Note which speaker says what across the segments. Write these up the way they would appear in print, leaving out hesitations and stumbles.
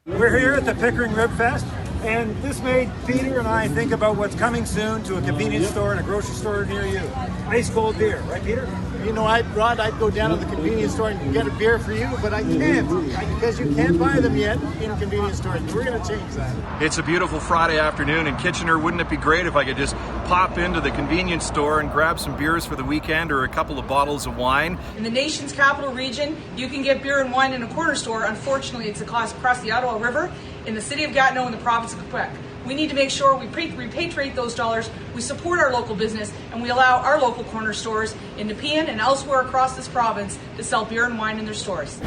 Speaker 1: We're here at the Pickering Rib Fest, and this made Peter and I think about what's coming soon to a convenience store and a grocery store near you. Ice cold beer, right, Peter?
Speaker 2: You know, Rod, I'd go down to the convenience store and get a beer for you, but I can't because you can't buy them yet in convenience stores. We're going to change that.
Speaker 3: It's a beautiful Friday afternoon in Kitchener. Wouldn't it be great if I could just pop into the convenience store and grab some beers for the weekend or a couple of bottles of wine?
Speaker 4: In the nation's capital region, you can get beer and wine in a corner store. Unfortunately, it's a cost across the Ottawa River in the city of Gatineau in the province of Quebec. We need to make sure we repatriate those dollars, we support our local business, and we allow our local corner stores in Nepean and elsewhere across this province to sell beer and wine in their stores.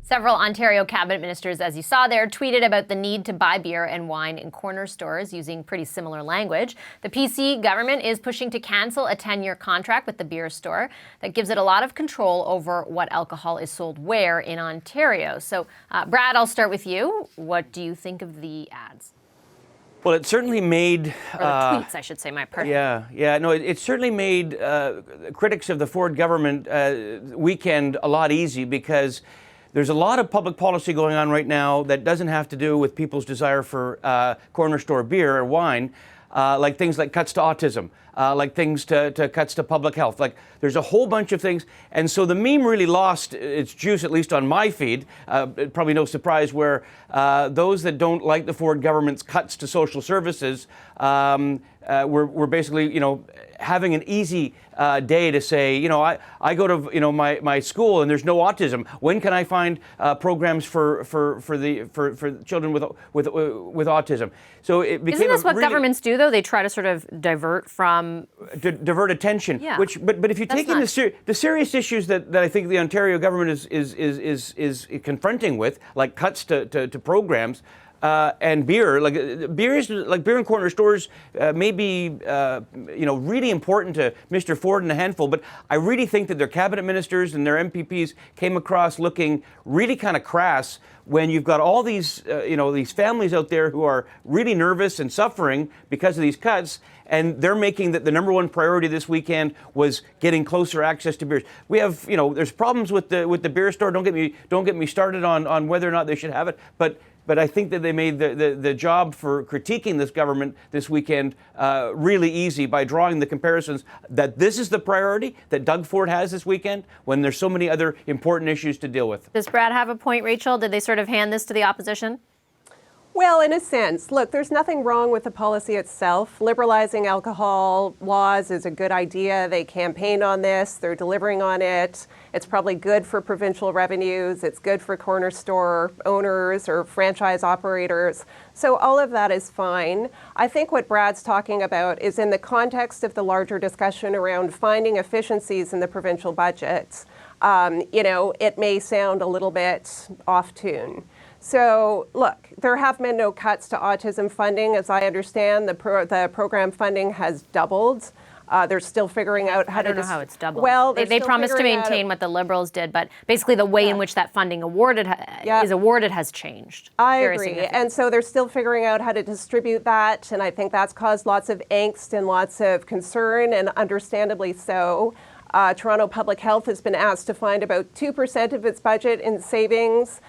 Speaker 5: Several Ontario cabinet ministers, as you saw there, tweeted about the need to buy beer and wine in corner stores using pretty similar language. The PC government is pushing to cancel a 10-year contract with the beer store that gives it a lot of control over what alcohol is sold where in Ontario. So, Brad, I'll start with you. What do you think of the ads?
Speaker 6: Well, it certainly made...
Speaker 5: Or the tweets, I should say, my part.
Speaker 6: No, it certainly made critics of the Ford government weekend a lot easy because there's a lot of public policy going on right now that doesn't have to do with people's desire for corner store beer or wine, like things like cuts to autism, like things to cuts to public health. Like there's a whole bunch of things. And so the meme really lost its juice, at least on my feed. Probably no surprise where those that don't like the Ford government's cuts to social services were basically, having an easy day to say, I go to, my school and there's no autism. When can I find programs for children with autism? So it became.
Speaker 5: Isn't this what governments do, though? They try to sort of divert from
Speaker 6: divert attention.
Speaker 5: Yeah.
Speaker 6: But if you take in the serious issues that I think the Ontario government is confronting with, like cuts to programs. And beer, beer in corner stores may be, really important to Mr. Ford and a handful, but I really think that their cabinet ministers and their MPPs came across looking really kind of crass when you've got all these, these families out there who are really nervous and suffering because of these cuts, and they're making that the number one priority this weekend was getting closer access to beers. We have, there's problems with the beer store. Don't get me started on whether or not they should have it, but I think that they made the job for critiquing this government this weekend really easy by drawing the comparisons that this is the priority that Doug Ford has this weekend when there's so many other important issues to deal with.
Speaker 5: Does Brad have a point, Rachel? Did they sort of hand this to the opposition?
Speaker 7: Well, in a sense, look, there's nothing wrong with the policy itself. Liberalizing alcohol laws is a good idea. They campaigned on this. They're delivering on it. It's probably good for provincial revenues. It's good for corner store owners or franchise operators. So all of that is fine. I think what Brad's talking about is in the context of the larger discussion around finding efficiencies in the provincial budgets. It may sound a little bit off tune. So, look, there have been no cuts to autism funding. As I understand, the program funding has doubled. They're still figuring out how to...
Speaker 5: I don't know how it's doubled.
Speaker 7: Well,
Speaker 5: they promised to maintain what the Liberals did, but basically the way in which that funding is awarded has changed.
Speaker 7: I agree. And so they're still figuring out how to distribute that, and I think that's caused lots of angst and lots of concern, and understandably so. Toronto Public Health has been asked to find about 2% of its budget in savings.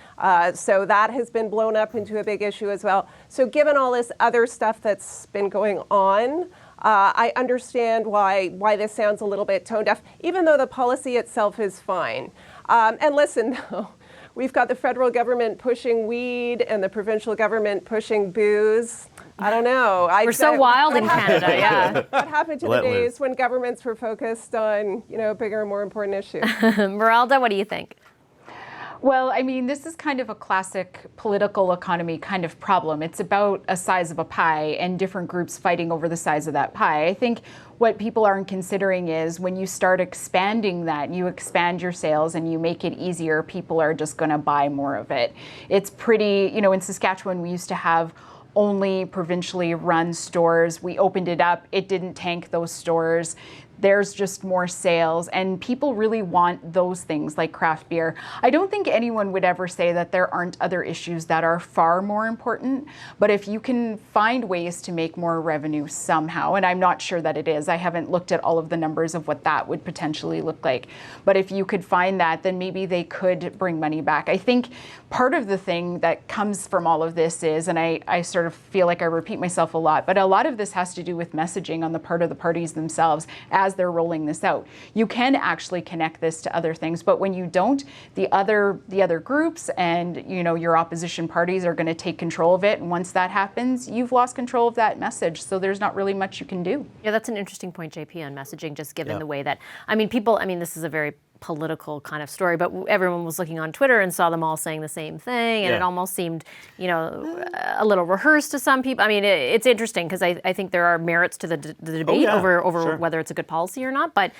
Speaker 7: So that has been blown up into a big issue as well. So given all this other stuff that's been going on, I understand why this sounds a little bit tone deaf, even though the policy itself is fine. And listen, though, we've got the federal government pushing weed and the provincial government pushing booze. I don't know.
Speaker 5: We're so wild in Canada, yeah.
Speaker 7: What happened to the days when governments were focused on, bigger and more important issues?
Speaker 5: Meralda, what do you think?
Speaker 8: Well, I mean, this is kind of a classic political economy kind of problem. It's about a size of a pie and different groups fighting over the size of that pie. I think what people aren't considering is when you start expanding that, you expand your sales and you make it easier, people are just going to buy more of it. It's pretty, in Saskatchewan, we used to have only provincially run stores. We opened it up. It didn't tank those stores. there's just more sales, and people really want those things like craft beer. I don't think anyone would ever say that there aren't other issues that are far more important, but if you can find ways to make more revenue somehow, and I'm not sure that it is, I haven't looked at all of the numbers of what that would potentially look like, but if you could find that, then maybe they could bring money back. I think part of the thing that comes from all of this is, and I sort of feel like I repeat myself a lot, but a lot of this has to do with messaging on the part of the parties themselves as they're rolling this out. You can actually connect this to other things, but when you don't, the other groups and your opposition parties are going to take control of it, and once that happens, you've lost control of that message, so there's not really much you can do.
Speaker 5: Yeah, that's an interesting point, JP, on messaging, just given the way that, this is a very political kind of story, but everyone was looking on Twitter and saw them all saying the same thing, and it almost seemed, a little rehearsed to some people. I mean, it's interesting because I think there are merits to the debate over whether it's a good policy or not, but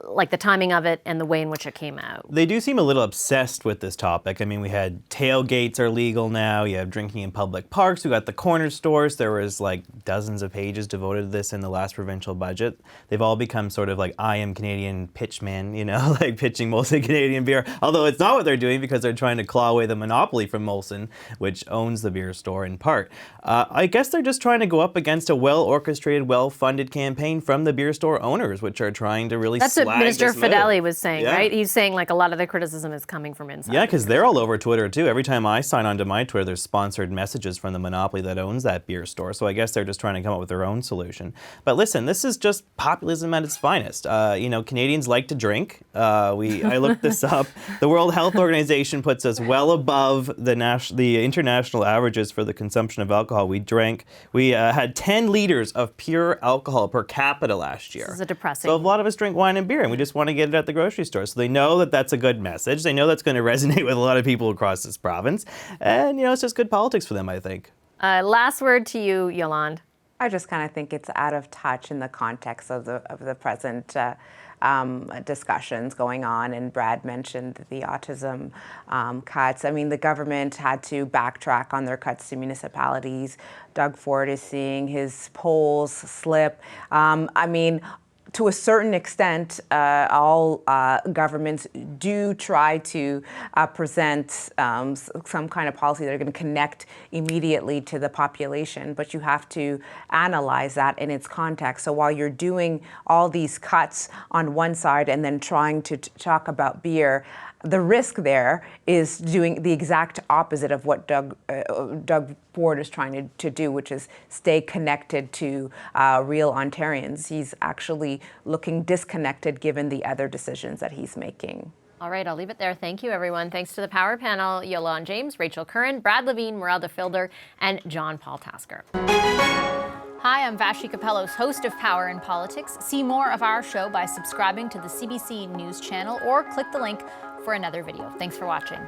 Speaker 5: like the timing of it and the way in which it came out.
Speaker 9: They do seem a little obsessed with this topic. I mean, we had tailgates are legal now, you have drinking in public parks, we got the corner stores, there was like dozens of pages devoted to this in the last provincial budget. They've all become sort of like I am Canadian pitchmen, like pitching Molson Canadian beer, although it's not what they're doing because they're trying to claw away the monopoly from Molson, which owns the beer store in part. I guess they're just trying to go up against a well-orchestrated, well-funded campaign from the beer store owners, which are trying to really
Speaker 5: That's what Minister
Speaker 9: this move.
Speaker 5: Fedeli was saying, right? He's saying like a lot of the criticism is coming from inside.
Speaker 9: Yeah, because they're all over Twitter too. Every time I sign onto my Twitter, there's sponsored messages from the monopoly that owns that beer store. So I guess they're just trying to come up with their own solution. But listen, this is just populism at its finest. Canadians like to drink. I looked this up. The World Health Organization puts us well above the international averages for the consumption of alcohol. We had 10 liters of pure alcohol per capita last year.
Speaker 5: This is depressing.
Speaker 9: So a lot of us drink wine and beer, and we just want to get it at the grocery store. So they know that that's a good message. They know that's going to resonate with a lot of people across this province. And, it's just good politics for them, I think.
Speaker 5: Last word to you, Yolande.
Speaker 10: I just kind of think it's out of touch in the context of the present discussions going on, and Brad mentioned the autism cuts. I mean, the government had to backtrack on their cuts to municipalities. Doug Ford is seeing his polls slip. To a certain extent, all governments do try to present some kind of policy that are going to connect immediately to the population, but you have to analyze that in its context. So while you're doing all these cuts on one side and then trying to talk about beer, the risk there is doing the exact opposite of what Doug Ford is trying to do, which is stay connected to real Ontarians. He's actually looking disconnected given the other decisions that he's making.
Speaker 5: All right, I'll leave it there. Thank you, everyone. Thanks to the Power Panel, Yolande James, Rachel Curran, Brad Levine, Merelda Filder, and John Paul Tasker. Hi, I'm Vashi Capellos, host of Power in Politics. See more of our show by subscribing to the CBC News channel or click the link for another video. Thanks for watching.